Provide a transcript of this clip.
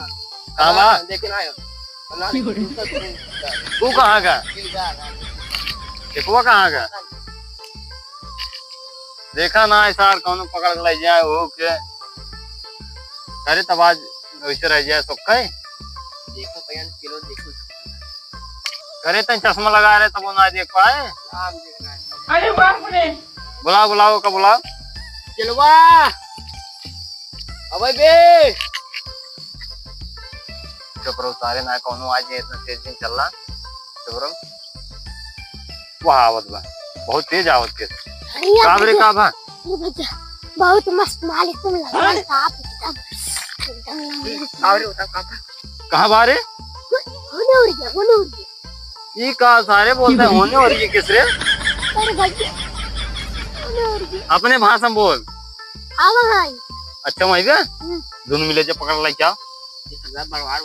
कहाँ बा? लेकिन आयो तू कहाँ का? टिपुआ कहाँ का? देखा ना ऐसा कौन पकड़ के ले जाए हो के अरे तब आज वैसे रह जाए तो कहे देखो भैया किलो देखो करे तो चश्मा लगा रहे तब वो ना देख पाए। आम देखना है। अरे बाप रे बुलाओ बुलाओ का बुलाओ। चलवा अबे बे चुप रहो सारे ना कौन आज इतना तेज दिन चल रहा। चुप रहो वहाँ आवत बा बहुत तेज आवत के काबरे का बा बहुत मस्त मालिक तुम लगा साफ एकदम और बता कहाँ बारे होने उड़ गया ये कहा सारे बोलते हैं होने और ये किस रे अरे भैया होने उड़ गया अपने भाषा में बोल। हाँ भाई अच्छा वही दोनों मिले जब पकड़ लाई क्या ये सब बर्बाद